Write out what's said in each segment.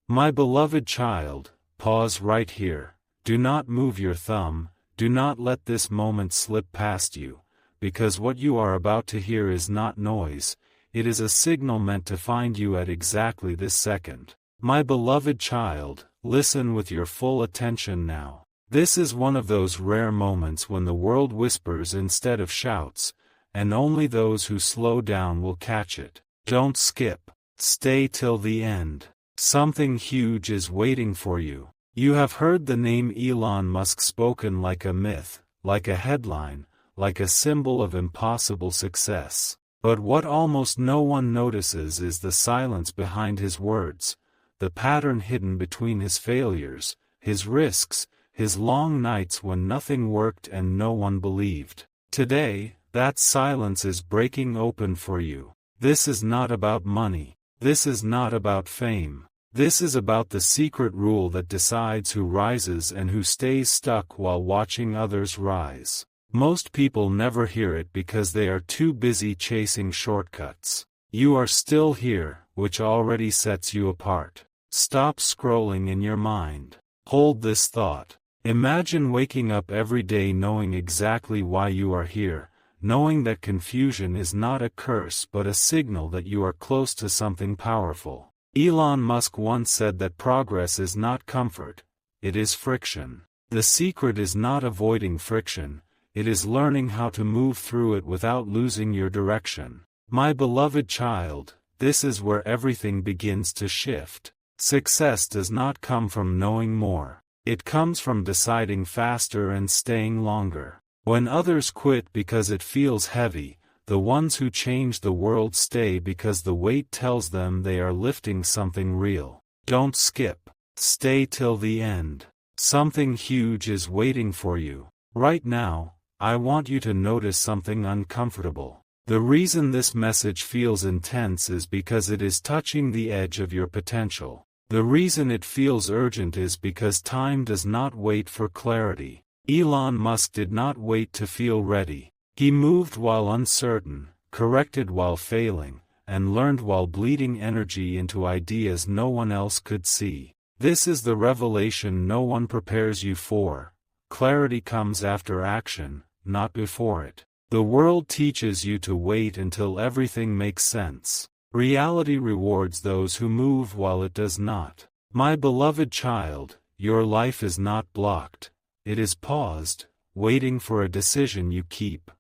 My beloved child, pause right here. Do not move your thumb, do not let this moment slip past you, because what you are about to hear is not noise, it is a signal meant to find you at exactly this second. My beloved child, listen with your full attention now. This is one of those rare moments when the world whispers instead of shouts, and only those who slow down will catch it. Don't skip. Stay till the end. Something huge is waiting for you. You have heard the name Elon Musk spoken like a myth, like a headline, like a symbol of impossible success. But what almost no one notices is the silence behind his words, the pattern hidden between his failures, his risks, his long nights when nothing worked and no one believed. Today, that silence is breaking open for you. This is not about money. This is not about fame. This is about the secret rule that decides who rises and who stays stuck while watching others rise. Most people never hear it because they are too busy chasing shortcuts. You are still here, which already sets you apart. Stop scrolling in your mind. Hold this thought. Imagine waking up every day knowing exactly why you are here, knowing that confusion is not a curse but a signal that you are close to something powerful. Elon Musk once said that progress is not comfort, it is friction. The secret is not avoiding friction, it is learning how to move through it without losing your direction. My beloved child, this is where everything begins to shift. Success does not come from knowing more. It comes from deciding faster and staying longer. When others quit because it feels heavy, the ones who change the world stay because the weight tells them they are lifting something real. Don't skip. Stay till the end. Something huge is waiting for you. Right now, I want you to notice something uncomfortable. The reason this message feels intense is because it is touching the edge of your potential. The reason it feels urgent is because time does not wait for clarity. Elon Musk did not wait to feel ready. He moved while uncertain, corrected while failing, and learned while bleeding energy into ideas no one else could see. This is the revelation no one prepares you for. Clarity comes after action, not before it. The world teaches you to wait until everything makes sense. Reality rewards those who move while it does not. My beloved child, your life is not blocked. It is paused, waiting for a decision you keep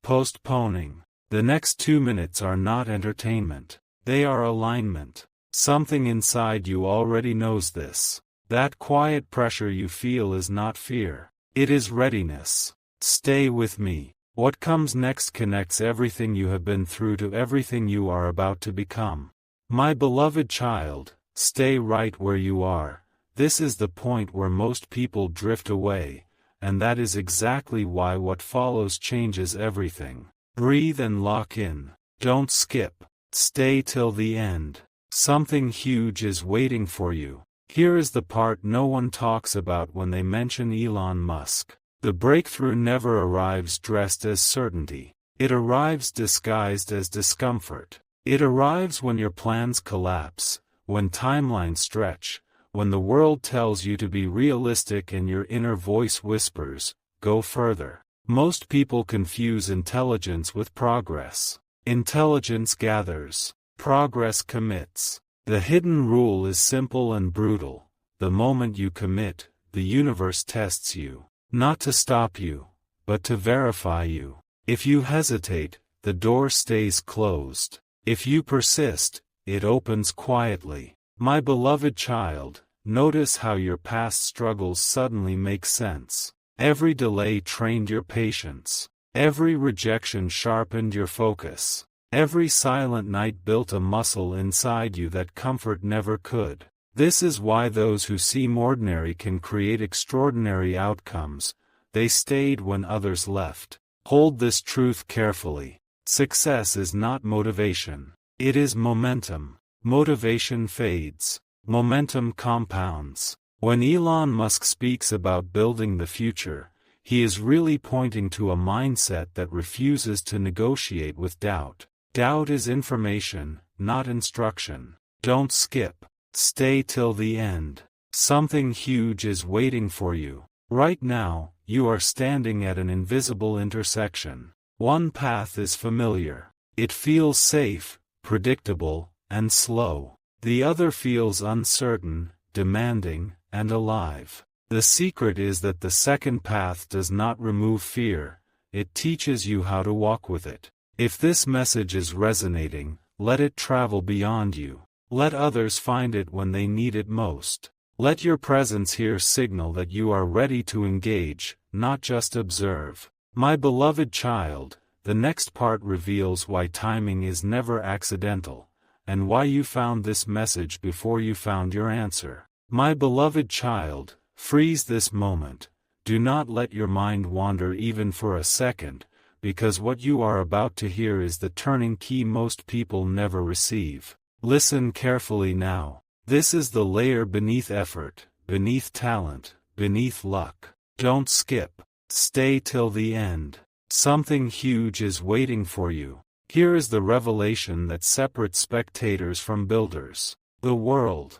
postponing. The next 2 minutes are not entertainment. They are alignment. Something inside you already knows this. That quiet pressure you feel is not fear. It is readiness. Stay with me. What comes next connects everything you have been through to everything you are about to become. My beloved child, stay right where you are. This is the point where most people drift away, and that is exactly why what follows changes everything. Breathe and lock in. Don't skip. Stay till the end. Something huge is waiting for you. Here is the part no one talks about when they mention Elon Musk. The breakthrough never arrives dressed as certainty. It arrives disguised as discomfort. It arrives when your plans collapse, when timelines stretch, when the world tells you to be realistic and your inner voice whispers, go further. Most people confuse intelligence with progress. Intelligence gathers. Progress commits. The hidden rule is simple and brutal. The moment you commit, the universe tests you. Not to stop you, but to verify you. If you hesitate, the door stays closed. If you persist, it opens quietly. My beloved child, notice how your past struggles suddenly make sense. Every delay trained your patience. Every rejection sharpened your focus. Every silent night built a muscle inside you that comfort never could. This is why those who seem ordinary can create extraordinary outcomes. They stayed when others left. Hold this truth carefully. Success is not motivation. It is momentum. Motivation fades. Momentum compounds. When Elon Musk speaks about building the future, he is really pointing to a mindset that refuses to negotiate with doubt. Doubt is information, not instruction. Don't skip. Stay till the end. Something huge is waiting for you. Right now, you are standing at an invisible intersection. One path is familiar. It feels safe, predictable, and slow. The other feels uncertain, demanding, and alive. The secret is that the second path does not remove fear, it teaches you how to walk with it. If this message is resonating, let it travel beyond you. Let others find it when they need it most. Let your presence here signal that you are ready to engage, not just observe. My beloved child, the next part reveals why timing is never accidental, and why you found this message before you found your answer. My beloved child, freeze this moment. Do not let your mind wander even for a second, because what you are about to hear is the turning key most people never receive. Listen carefully now. This is the layer beneath effort, beneath talent, beneath luck. Don't skip. Stay till the end. Something huge is waiting for you. Here is the revelation that separates spectators from builders. The world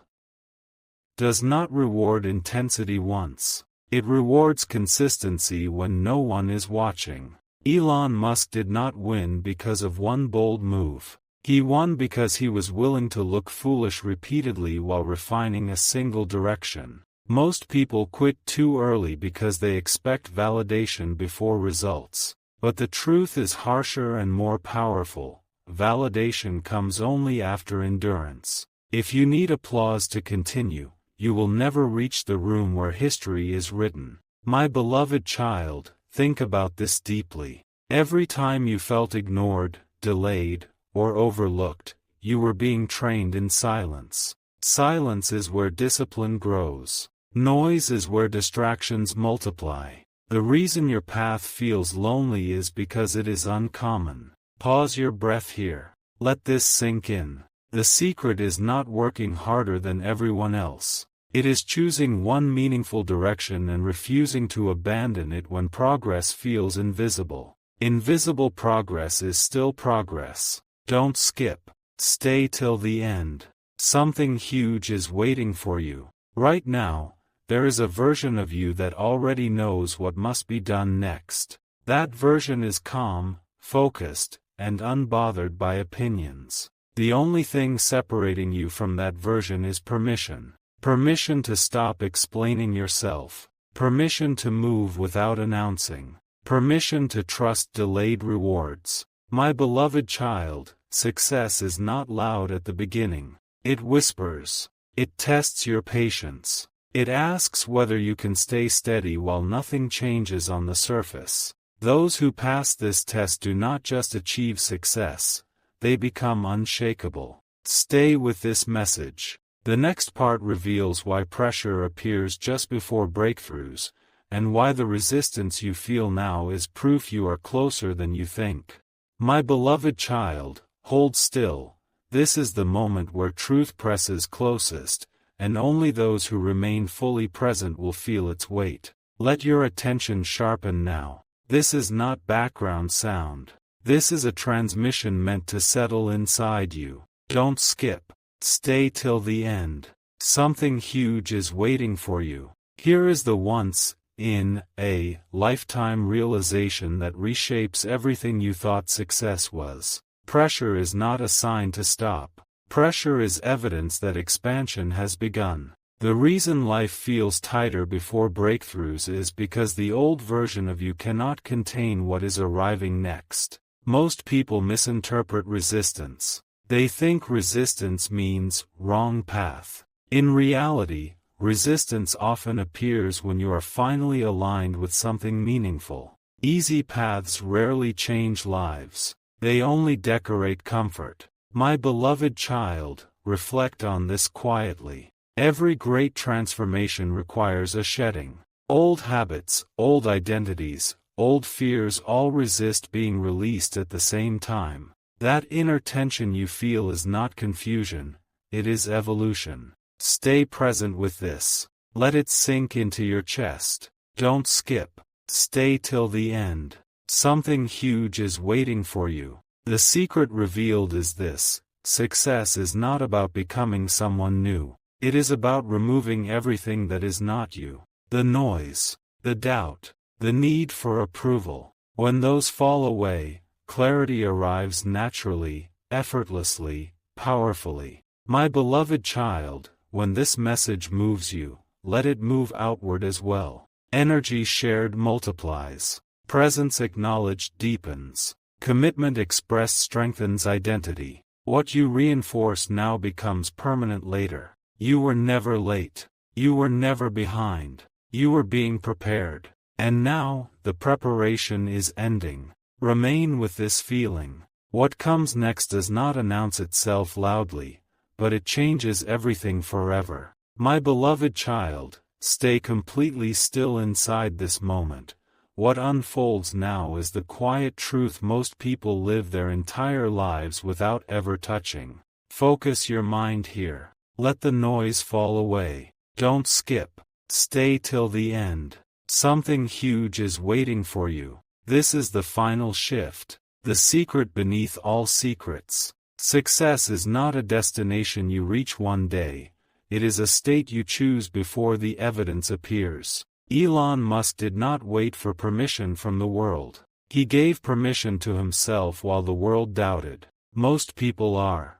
does not reward intensity once. It rewards consistency when no one is watching. Elon Musk did not win because of one bold move. He won because he was willing to look foolish repeatedly while refining a single direction. Most people quit too early because they expect validation before results. But the truth is harsher and more powerful. Validation comes only after endurance. If you need applause to continue, you will never reach the room where history is written. My beloved child, think about this deeply. Every time you felt ignored, delayed, or overlooked, you were being trained in silence. Silence is where discipline grows. Noise is where distractions multiply. The reason your path feels lonely is because it is uncommon. Pause your breath here. Let this sink in. The secret is not working harder than everyone else. It is choosing one meaningful direction and refusing to abandon it when progress feels invisible. Invisible progress is still progress. Don't skip. Stay till the end. Something huge is waiting for you. Right now, there is a version of you that already knows what must be done next. That version is calm, focused, and unbothered by opinions. The only thing separating you from that version is permission. Permission to stop explaining yourself. Permission to move without announcing. Permission to trust delayed rewards. My beloved child, success is not loud at the beginning. It whispers. It tests your patience. It asks whether you can stay steady while nothing changes on the surface. Those who pass this test do not just achieve success, they become unshakable. Stay with this message. The next part reveals why pressure appears just before breakthroughs, and why the resistance you feel now is proof you are closer than you think. My beloved child, hold still. This is the moment where truth presses closest, and only those who remain fully present will feel its weight. Let your attention sharpen now. This is not background sound. This is a transmission meant to settle inside you. Don't skip. Stay till the end. Something huge is waiting for you. Here is the once-in-a-lifetime realization that reshapes everything you thought success was. Pressure is not a sign to stop. Pressure is evidence that expansion has begun. The reason life feels tighter before breakthroughs is because the old version of you cannot contain what is arriving next. Most people misinterpret resistance. They think resistance means wrong path. In reality, resistance often appears when you are finally aligned with something meaningful. Easy paths rarely change lives. They only decorate comfort. My beloved child, reflect on this quietly. Every great transformation requires a shedding. Old habits, old identities, old fears all resist being released at the same time. That inner tension you feel is not confusion, it is evolution. Stay present with this. Let it sink into your chest. Don't skip. Stay till the end. Something huge is waiting for you. The secret revealed is this: success is not about becoming someone new. It is about removing everything that is not you. The noise, the doubt, the need for approval. When those fall away, clarity arrives naturally, effortlessly, powerfully. My beloved child, when this message moves you, let it move outward as well. Energy shared multiplies. Presence acknowledged deepens. Commitment expressed strengthens identity. What you reinforce now becomes permanent later. You were never late. You were never behind. You were being prepared. And now, the preparation is ending. Remain with this feeling. What comes next does not announce itself loudly, but it changes everything forever. My beloved child, stay completely still inside this moment. What unfolds now is the quiet truth most people live their entire lives without ever touching. Focus your mind here. Let the noise fall away. Don't skip. Stay till the end. Something huge is waiting for you. This is the final shift. The secret beneath all secrets. Success is not a destination you reach one day. It is a state you choose before the evidence appears. Elon Musk did not wait for permission from the world. He gave permission to himself while the world doubted. Most people are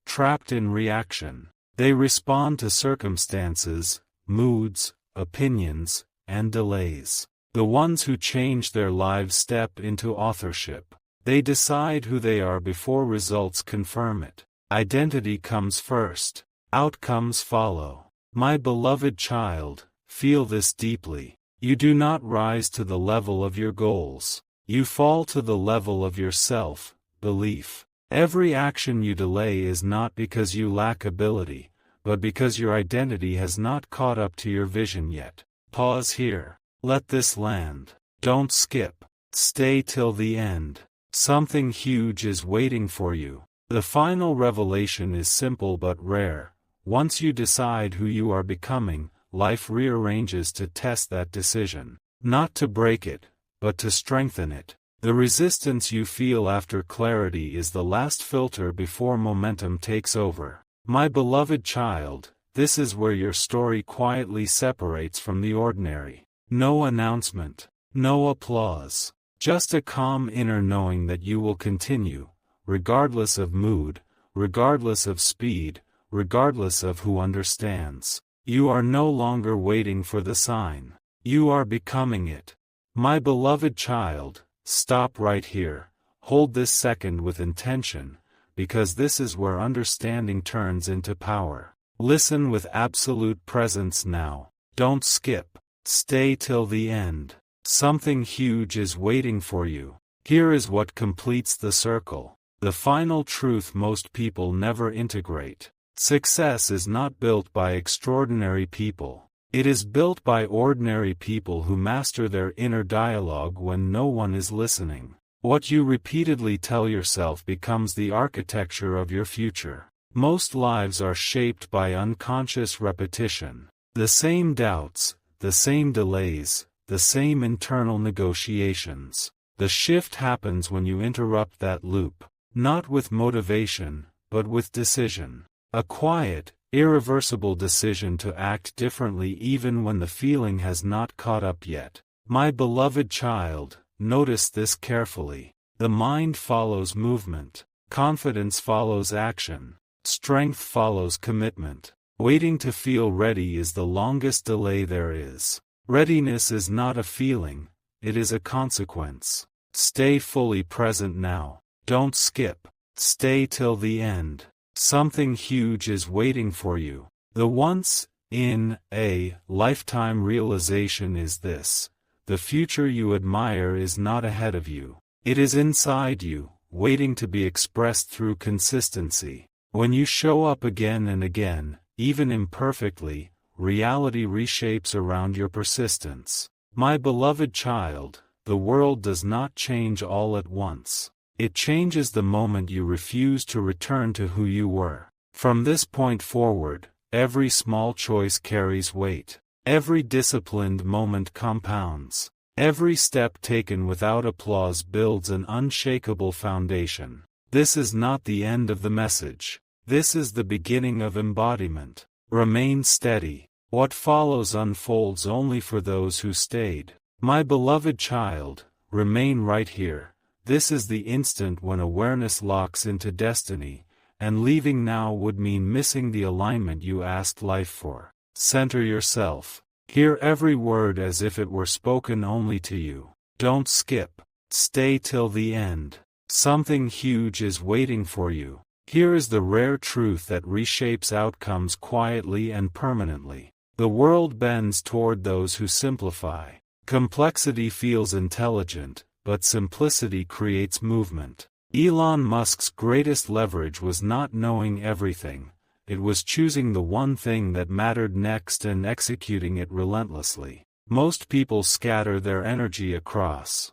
trapped in reaction. They respond to circumstances, moods, opinions, and delays. The ones who change their lives step into authorship. They decide who they are before results confirm it. Identity comes first. Outcomes follow. My beloved child, feel this deeply. You do not rise to the level of your goals. You fall to the level of your self-belief. Every action you delay is not because you lack ability, but because your identity has not caught up to your vision yet. Pause here. Let this land. Don't skip. Stay till the end. Something huge is waiting for you. The final revelation is simple but rare. Once you decide who you are becoming, life rearranges to test that decision. Not to break it, but to strengthen it. The resistance you feel after clarity is the last filter before momentum takes over. My beloved child, this is where your story quietly separates from the ordinary. No announcement, no applause, just a calm inner knowing that you will continue, regardless of mood, regardless of speed, regardless of who understands. You are no longer waiting for the sign. You are becoming it. My beloved child, stop right here. Hold this second with intention, because this is where understanding turns into power. Listen with absolute presence now. Don't skip. Stay till the end. Something huge is waiting for you. Here is what completes the circle. The final truth most people never integrate. Success is not built by extraordinary people. It is built by ordinary people who master their inner dialogue when no one is listening. What you repeatedly tell yourself becomes the architecture of your future. Most lives are shaped by unconscious repetition. The same doubts, the same delays, the same internal negotiations. The shift happens when you interrupt that loop, not with motivation, but with decision. A quiet, irreversible decision to act differently even when the feeling has not caught up yet. My beloved child, notice this carefully. The mind follows movement. Confidence follows action. Strength follows commitment. Waiting to feel ready is the longest delay there is. Readiness is not a feeling, it is a consequence. Stay fully present now. Don't skip. Stay till the end. Something huge is waiting for you. The once-in-a-lifetime realization is this: the future you admire is not ahead of you. It is inside you, waiting to be expressed through consistency. When you show up again and again, even imperfectly, reality reshapes around your persistence. My beloved child, the world does not change all at once. It changes the moment you refuse to return to who you were. From this point forward, every small choice carries weight. Every disciplined moment compounds. Every step taken without applause builds an unshakable foundation. This is not the end of the message. This is the beginning of embodiment. Remain steady. What follows unfolds only for those who stayed. My beloved child, remain right here. This is the instant when awareness locks into destiny, and leaving now would mean missing the alignment you asked life for. Center yourself. Hear every word as if it were spoken only to you. Don't skip. Stay till the end. Something huge is waiting for you. Here is the rare truth that reshapes outcomes quietly and permanently. The world bends toward those who simplify. Complexity feels intelligent, but simplicity creates movement. Elon Musk's greatest leverage was not knowing everything. It was choosing the one thing that mattered next and executing it relentlessly. Most people scatter their energy across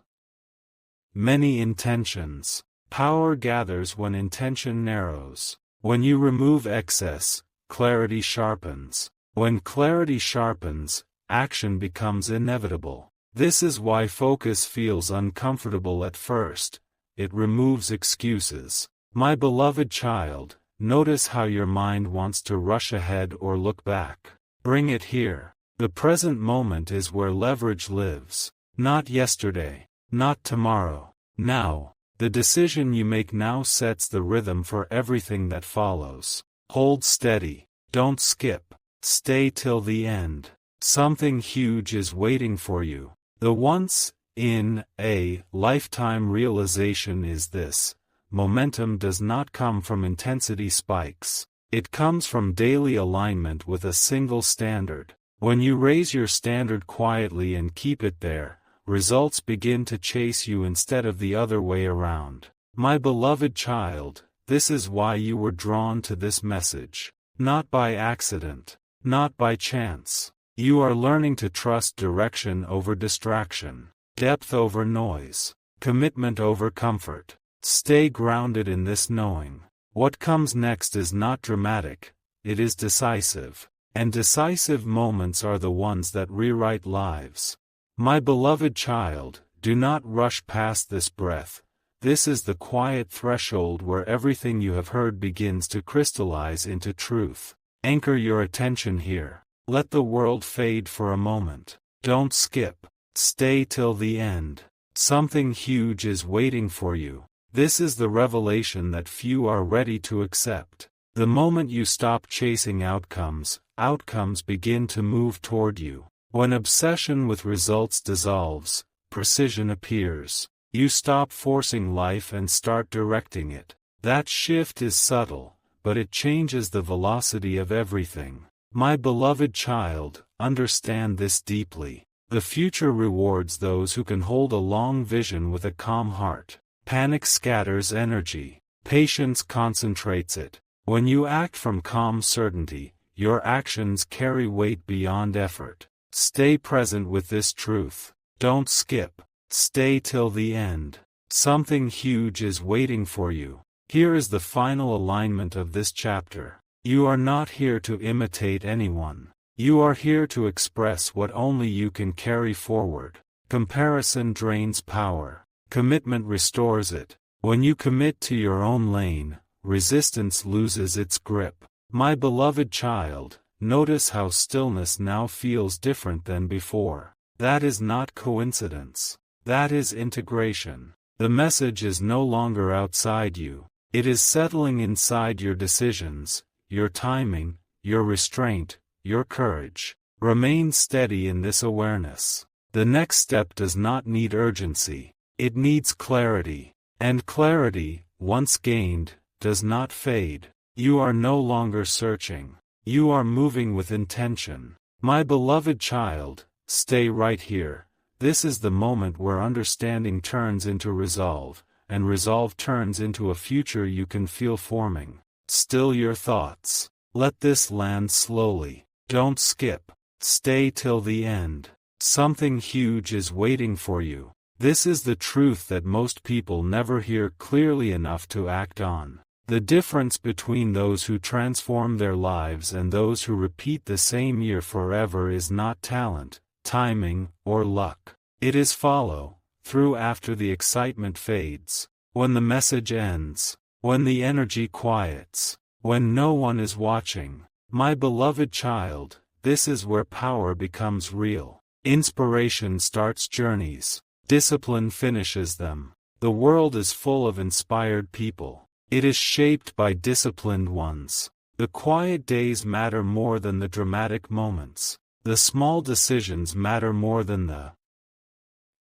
many intentions. Power gathers when intention narrows. When you remove excess, clarity sharpens. When clarity sharpens, action becomes inevitable. This is why focus feels uncomfortable at first. It removes excuses. My beloved child, notice how your mind wants to rush ahead or look back. Bring it here. The present moment is where leverage lives. Not yesterday. Not tomorrow. Now. The decision you make now sets the rhythm for everything that follows. Hold steady. Don't skip. Stay till the end. Something huge is waiting for you. The once-in-a-lifetime realization is this: momentum does not come from intensity spikes. It comes from daily alignment with a single standard. When you raise your standard quietly and keep it there, results begin to chase you instead of the other way around. My beloved child, this is why you were drawn to this message. Not by accident. Not by chance. You are learning to trust direction over distraction, depth over noise, commitment over comfort. Stay grounded in this knowing. What comes next is not dramatic, it is decisive. And decisive moments are the ones that rewrite lives. My beloved child, do not rush past this breath. This is the quiet threshold where everything you have heard begins to crystallize into truth. Anchor your attention here. Let the world fade for a moment. Don't skip. Stay till the end. Something huge is waiting for you. This is the revelation that few are ready to accept. The moment you stop chasing outcomes, outcomes begin to move toward you. When obsession with results dissolves, precision appears. You stop forcing life and start directing it. That shift is subtle, but it changes the velocity of everything. My beloved child, understand this deeply. The future rewards those who can hold a long vision with a calm heart. Panic scatters energy. Patience concentrates it. When you act from calm certainty, your actions carry weight beyond effort. Stay present with this truth. Don't skip. Stay till the end. Something huge is waiting for you. Here is the final alignment of this chapter. You are not here to imitate anyone. You are here to express what only you can carry forward. Comparison drains power. Commitment restores it. When you commit to your own lane, resistance loses its grip. My beloved child, notice how stillness now feels different than before. That is not coincidence. That is integration. The message is no longer outside you. It is settling inside your decisions, your timing, your restraint, your courage. Remain steady in this awareness. The next step does not need urgency. It needs clarity. And clarity, once gained, does not fade. You are no longer searching. You are moving with intention. My beloved child, stay right here. This is the moment where understanding turns into resolve, and resolve turns into a future you can feel forming. Still your thoughts. Let this land slowly. Don't skip. Stay till the end. Something huge is waiting for you. This is the truth that most people never hear clearly enough to act on. The difference between those who transform their lives and those who repeat the same year forever is not talent, timing, or luck. It is follow through after the excitement fades, when the message ends, when the energy quiets, when no one is watching. My beloved child, this is where power becomes real. Inspiration starts journeys. Discipline finishes them. The world is full of inspired people. It is shaped by disciplined ones. The quiet days matter more than the dramatic moments. The small decisions matter more than the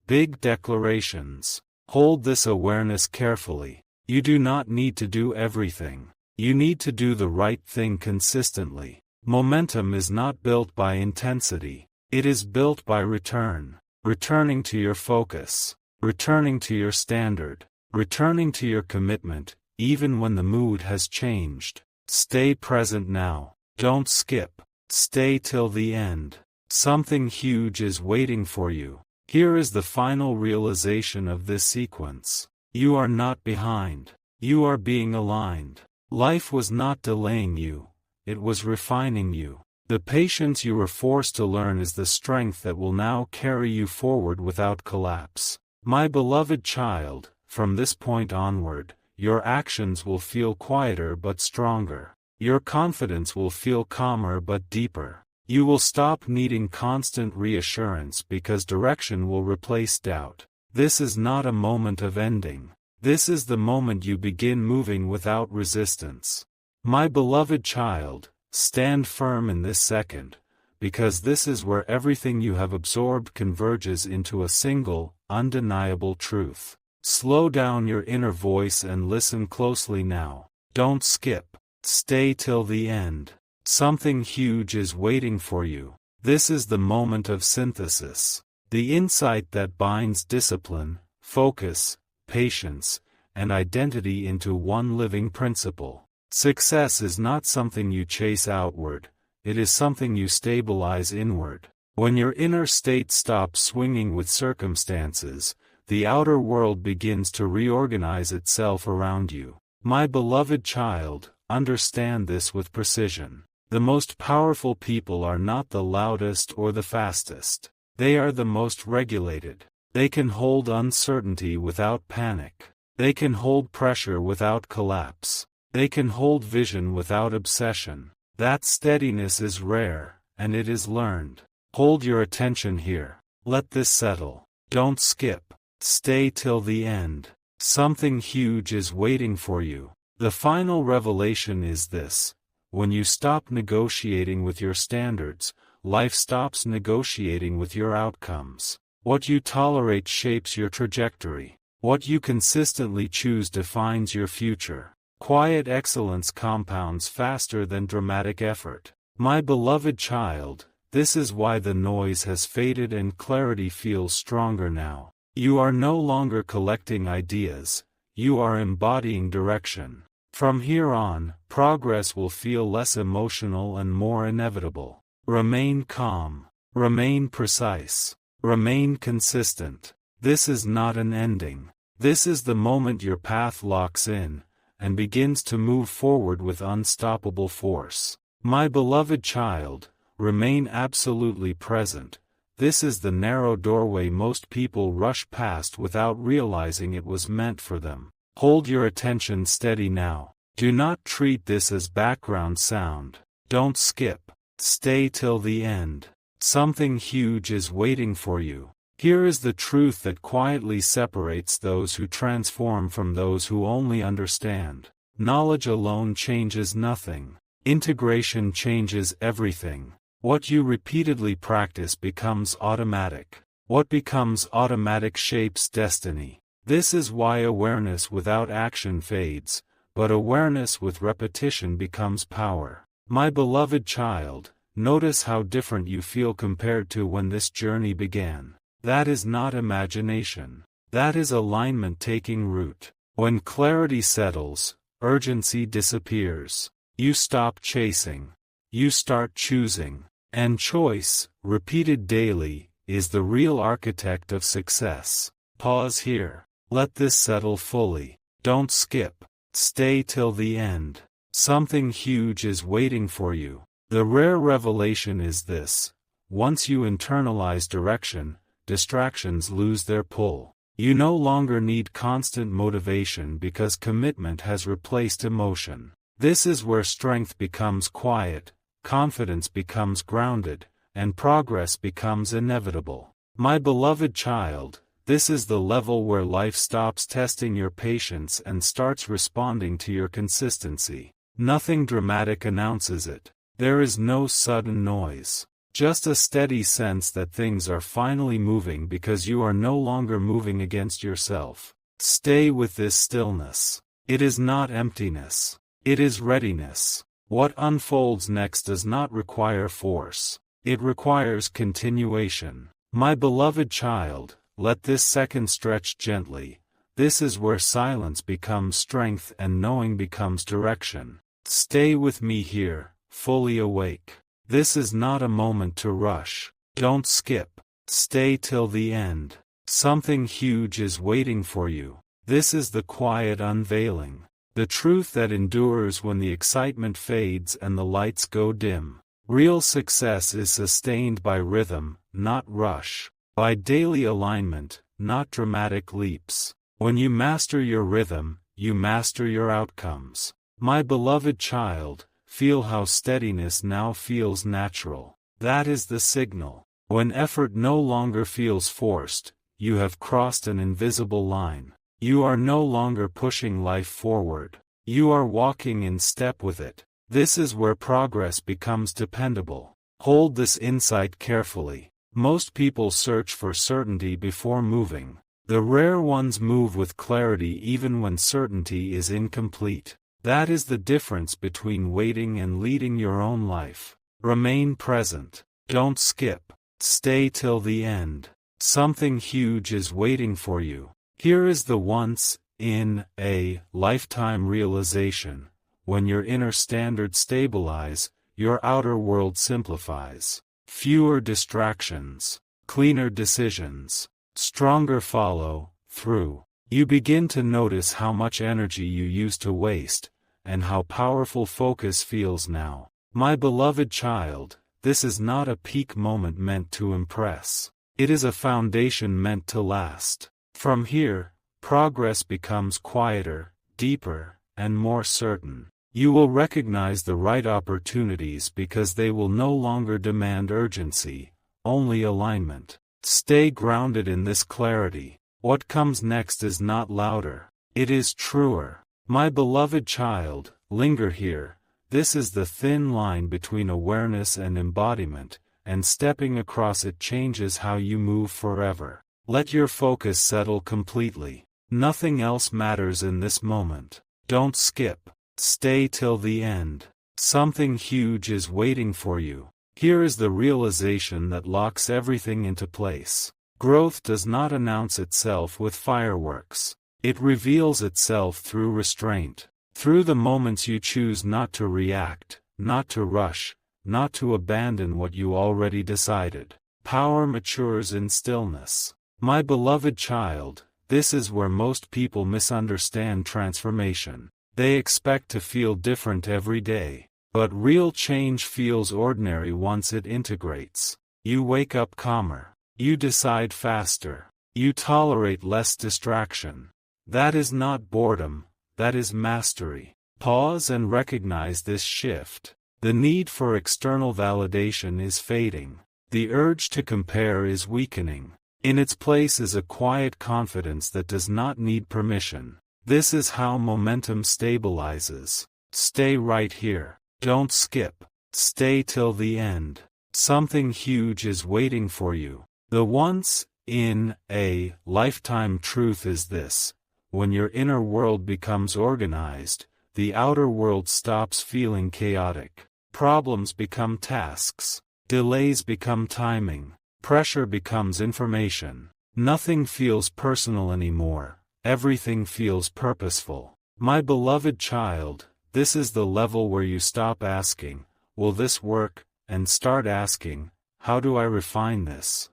big declarations. Hold this awareness carefully. You do not need to do everything. You need to do the right thing consistently. Momentum is not built by intensity. It is built by returning to your focus, returning to your standard, returning to your commitment, even when the mood has changed. Stay present now. Don't skip. Stay till the end. Something huge is waiting for you. Here is the final realization of this sequence. You are not behind. You are being aligned. Life was not delaying you. It was refining you. The patience you were forced to learn is the strength that will now carry you forward without collapse. My beloved child, from this point onward, your actions will feel quieter but stronger. Your confidence will feel calmer but deeper. You will stop needing constant reassurance because direction will replace doubt. This is not a moment of ending. This is the moment you begin moving without resistance. My beloved child, stand firm in this second, because this is where everything you have absorbed converges into a single, undeniable truth. Slow down your inner voice and listen closely now. Don't skip. Stay till the end. Something huge is waiting for you. This is the moment of synthesis. The insight that binds discipline, focus, patience, and identity into one living principle. Success is not something you chase outward, it is something you stabilize inward. When your inner state stops swinging with circumstances, the outer world begins to reorganize itself around you. My beloved child, understand this with precision. The most powerful people are not the loudest or the fastest. They are the most regulated. They can hold uncertainty without panic. They can hold pressure without collapse. They can hold vision without obsession. That steadiness is rare, and it is learned. Hold your attention here. Let this settle. Don't skip. Stay till the end. Something huge is waiting for you. The final revelation is this. When you stop negotiating with your standards, life stops negotiating with your outcomes. What you tolerate shapes your trajectory. What you consistently choose defines your future. Quiet excellence compounds faster than dramatic effort. My beloved child, this is why the noise has faded and clarity feels stronger now. You are no longer collecting ideas, you are embodying direction. From here on, progress will feel less emotional and more inevitable. Remain calm. Remain precise. Remain consistent. This is not an ending. This is the moment your path locks in, and begins to move forward with unstoppable force. My beloved child, remain absolutely present. This is the narrow doorway most people rush past without realizing it was meant for them. Hold your attention steady now. Do not treat this as background sound. Don't skip. Stay till the end. Something huge is waiting for you. Here is the truth that quietly separates those who transform from those who only understand. Knowledge alone changes nothing. Integration changes everything. What you repeatedly practice becomes automatic. What becomes automatic shapes destiny. This is why awareness without action fades, but awareness with repetition becomes power. My beloved child, notice how different you feel compared to when this journey began. That is not imagination. That is alignment taking root. When clarity settles, urgency disappears. You stop chasing. You start choosing. And choice, repeated daily, is the real architect of success. Pause here. Let this settle fully. Don't skip. Stay till the end. Something huge is waiting for you. The rare revelation is this. Once you internalize direction, distractions lose their pull. You no longer need constant motivation because commitment has replaced emotion. This is where strength becomes quiet, confidence becomes grounded, and progress becomes inevitable. My beloved child, this is the level where life stops testing your patience and starts responding to your consistency. Nothing dramatic announces it. There is no sudden noise. Just a steady sense that things are finally moving because you are no longer moving against yourself. Stay with this stillness. It is not emptiness. It is readiness. What unfolds next does not require force. It requires continuation. My beloved child, let this second stretch gently. This is where silence becomes strength and knowing becomes direction. Stay with me here, fully awake. This is not a moment to rush. Don't skip. Stay till the end. Something huge is waiting for you. This is the quiet unveiling. The truth that endures when the excitement fades and the lights go dim. Real success is sustained by rhythm, not rush. By daily alignment, not dramatic leaps. When you master your rhythm, you master your outcomes. My beloved child, feel how steadiness now feels natural. That is the signal. When effort no longer feels forced, you have crossed an invisible line. You are no longer pushing life forward. You are walking in step with it. This is where progress becomes dependable. Hold this insight carefully. Most people search for certainty before moving. The rare ones move with clarity even when certainty is incomplete. That is the difference between waiting and leading your own life. Remain present. Don't skip. Stay till the end. Something huge is waiting for you. Here is the once in a lifetime realization. When your inner standards stabilize, your outer world simplifies. Fewer distractions, cleaner decisions, stronger follow through. You begin to notice how much energy you used to waste, and how powerful focus feels now. My beloved child, this is not a peak moment meant to impress. It is a foundation meant to last. From here, progress becomes quieter, deeper, and more certain. You will recognize the right opportunities because they will no longer demand urgency, only alignment. Stay grounded in this clarity. What comes next is not louder. It is truer. My beloved child, linger here. This is the thin line between awareness and embodiment, and stepping across it changes how you move forever. Let your focus settle completely. Nothing else matters in this moment. Don't skip. Stay till the end. Something huge is waiting for you. Here is the realization that locks everything into place. Growth does not announce itself with fireworks. It reveals itself through restraint. Through the moments you choose not to react, not to rush, not to abandon what you already decided. Power matures in stillness. My beloved child, this is where most people misunderstand transformation. They expect to feel different every day, but real change feels ordinary once it integrates. You wake up calmer. You decide faster. You tolerate less distraction. That is not boredom, that is mastery. Pause and recognize this shift. The need for external validation is fading. The urge to compare is weakening. In its place is a quiet confidence that does not need permission. This is how momentum stabilizes. Stay right here. Don't skip. Stay till the end. Something huge is waiting for you. The once in a lifetime truth is this. When your inner world becomes organized, the outer world stops feeling chaotic. Problems become tasks. Delays become timing. Pressure becomes information. Nothing feels personal anymore. Everything feels purposeful. My beloved child, this is the level where you stop asking, will this work, and start asking, how do I refine this?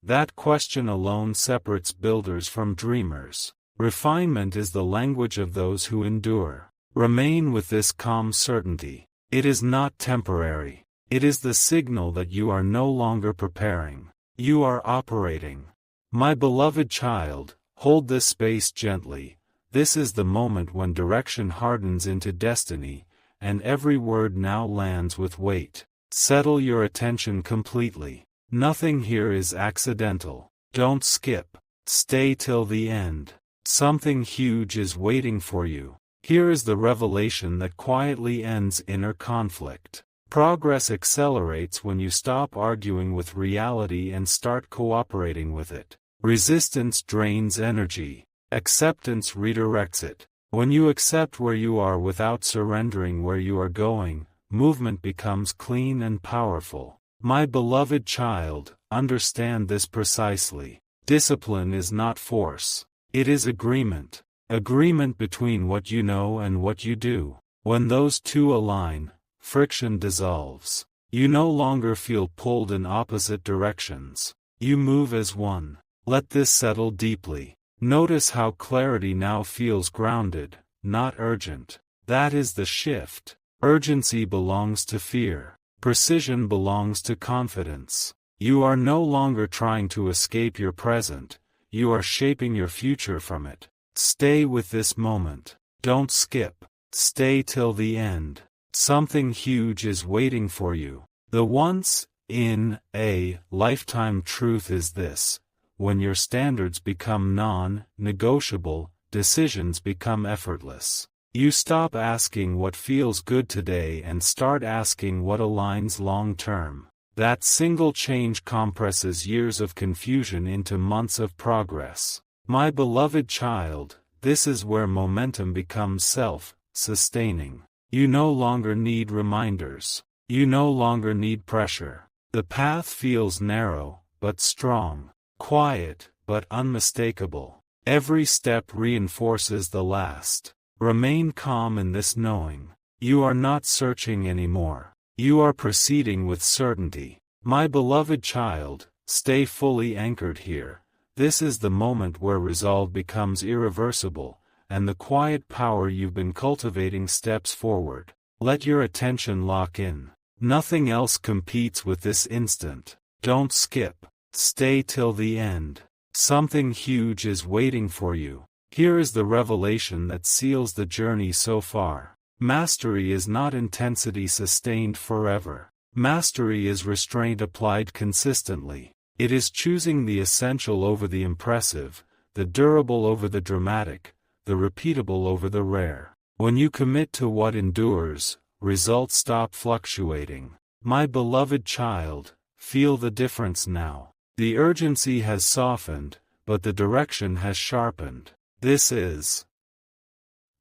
That question alone separates builders from dreamers. Refinement is the language of those who endure. Remain with this calm certainty. It is not temporary. It is the signal that you are no longer preparing. You are operating. My beloved child, hold this space gently. This is the moment when direction hardens into destiny, and every word now lands with weight. Settle your attention completely. Nothing here is accidental. Don't skip. Stay till the end. Something huge is waiting for you. Here is the revelation that quietly ends inner conflict. Progress accelerates when you stop arguing with reality and start cooperating with it. Resistance drains energy. Acceptance redirects it. When you accept where you are without surrendering where you are going, movement becomes clean and powerful. My beloved child, understand this precisely. Discipline is not force. It is agreement. Agreement between what you know and what you do. When those two align, friction dissolves. You no longer feel pulled in opposite directions. You move as one. Let this settle deeply. Notice how clarity now feels grounded, not urgent. That is the shift. Urgency belongs to fear. Precision belongs to confidence. You are no longer trying to escape your present. You are shaping your future from it. Stay with this moment. Don't skip. Stay till the end. Something huge is waiting for you. The once in a lifetime truth is this: when your standards become non-negotiable, decisions become effortless. You stop asking what feels good today and start asking what aligns long-term. That single change compresses years of confusion into months of progress. My beloved child, this is where momentum becomes self-sustaining. You no longer need reminders. You no longer need pressure. The path feels narrow, but strong. Quiet, but unmistakable. Every step reinforces the last. Remain calm in this knowing. You are not searching anymore. You are proceeding with certainty. My beloved child, stay fully anchored here. This is the moment where resolve becomes irreversible, and the quiet power you've been cultivating steps forward. Let your attention lock in. Nothing else competes with this instant. Don't skip. Stay till the end. Something huge is waiting for you. Here is the revelation that seals the journey so far. Mastery is not intensity sustained forever. Mastery is restraint applied consistently. It is choosing the essential over the impressive, the durable over the dramatic, the repeatable over the rare. When you commit to what endures, results stop fluctuating. My beloved child, feel the difference now. The urgency has softened, but the direction has sharpened. This is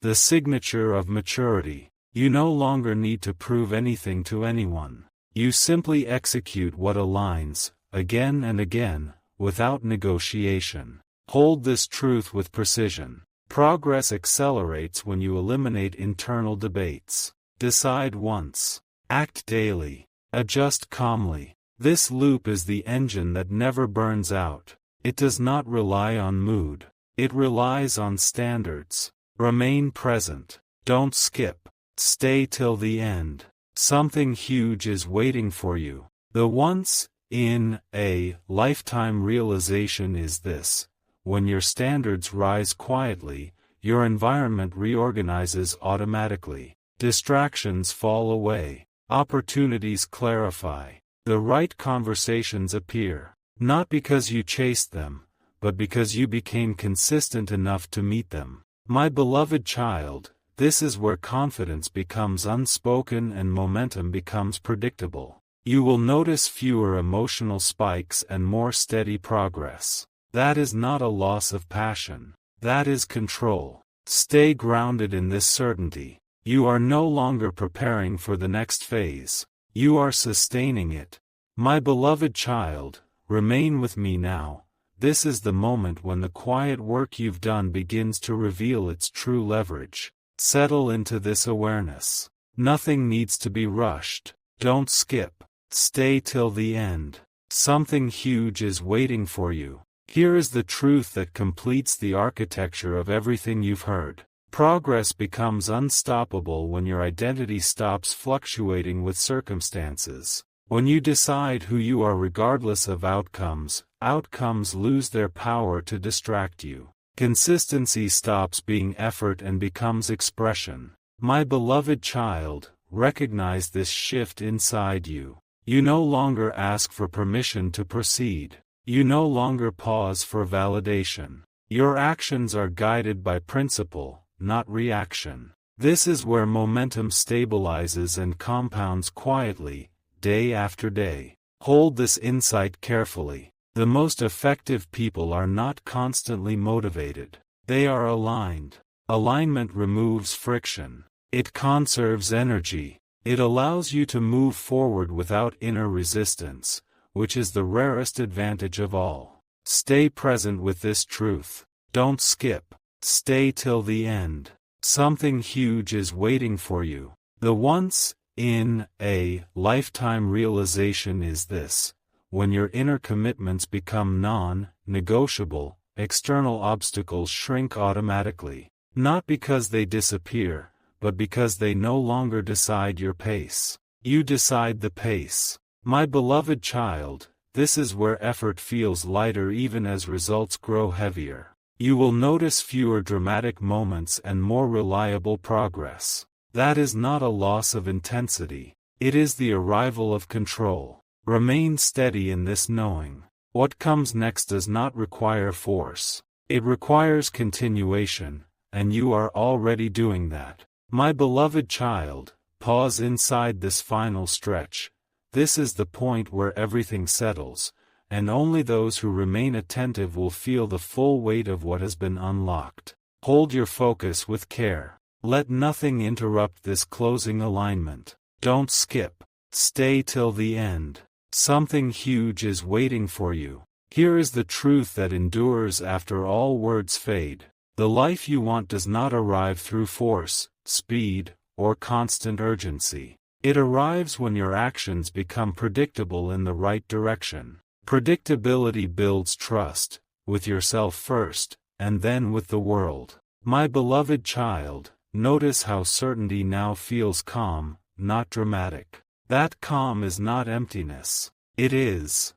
the signature of maturity. You no longer need to prove anything to anyone. You simply execute what aligns, again and again, without negotiation. Hold this truth with precision. Progress accelerates when you eliminate internal debates. Decide once. Act daily. Adjust calmly. This loop is the engine that never burns out. It does not rely on mood. It relies on standards. Remain present. Don't skip. Stay till the end. Something huge is waiting for you. The once in a lifetime realization is this: when your standards rise quietly, your environment reorganizes automatically. Distractions fall away. Opportunities clarify. The right conversations appear. Not because you chased them, but because you became consistent enough to meet them. My beloved child, this is where confidence becomes unspoken and momentum becomes predictable. You will notice fewer emotional spikes and more steady progress. That is not a loss of passion. That is control. Stay grounded in this certainty. You are no longer preparing for the next phase. You are sustaining it. My beloved child, remain with me now. This is the moment when the quiet work you've done begins to reveal its true leverage. Settle into this awareness. Nothing needs to be rushed. Don't skip. Stay till the end. Something huge is waiting for you. Here is the truth that completes the architecture of everything you've heard. Progress becomes unstoppable when your identity stops fluctuating with circumstances. When you decide who you are regardless of outcomes, outcomes lose their power to distract you. Consistency stops being effort and becomes expression. My beloved child, recognize this shift inside you. You no longer ask for permission to proceed. You no longer pause for validation. Your actions are guided by principle, not reaction. This is where momentum stabilizes and compounds quietly, day after day. Hold this insight carefully. The most effective people are not constantly motivated. They are aligned. Alignment removes friction. It conserves energy. It allows you to move forward without inner resistance, which is the rarest advantage of all. Stay present with this truth. Don't skip. Stay till the end. Something huge is waiting for you. The once-in-a-lifetime realization is this: when your inner commitments become non-negotiable, external obstacles shrink automatically. Not because they disappear, but because they no longer decide your pace. You decide the pace. My beloved child, this is where effort feels lighter even as results grow heavier. You will notice fewer dramatic moments and more reliable progress. That is not a loss of intensity. It is the arrival of control. Remain steady in this knowing. What comes next does not require force. It requires continuation, and you are already doing that. My beloved child, pause inside this final stretch. This is the point where everything settles, and only those who remain attentive will feel the full weight of what has been unlocked. Hold your focus with care. Let nothing interrupt this closing alignment. Don't skip. Stay till the end. Something huge is waiting for you. Here is the truth that endures after all words fade. The life you want does not arrive through force, speed, or constant urgency. It arrives when your actions become predictable in the right direction. Predictability builds trust, with yourself first, and then with the world. My beloved child, notice how certainty now feels calm, not dramatic. That calm is not emptiness. It is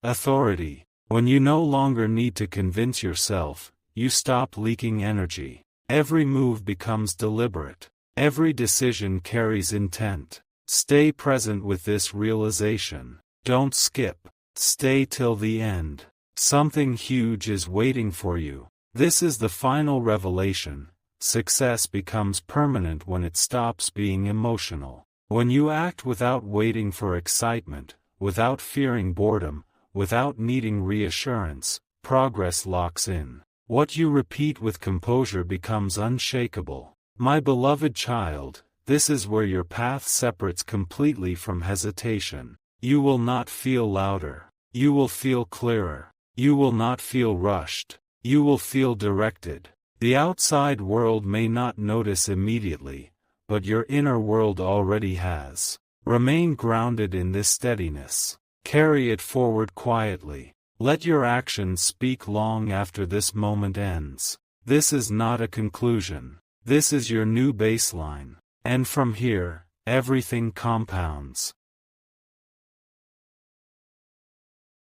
authority. When you no longer need to convince yourself, you stop leaking energy. Every move becomes deliberate. Every decision carries intent. Stay present with this realization. Don't skip. Stay till the end. Something huge is waiting for you. This is the final revelation. Success becomes permanent when it stops being emotional. When you act without waiting for excitement, without fearing boredom, without needing reassurance, progress locks in. What you repeat with composure becomes unshakable. My beloved child, this is where your path separates completely from hesitation. You will not feel louder. You will feel clearer. You will not feel rushed. You will feel directed. The outside world may not notice immediately, but your inner world already has. Remain grounded in this steadiness. Carry it forward quietly. Let your actions speak long after this moment ends. This is not a conclusion. This is your new baseline. And from here, everything compounds.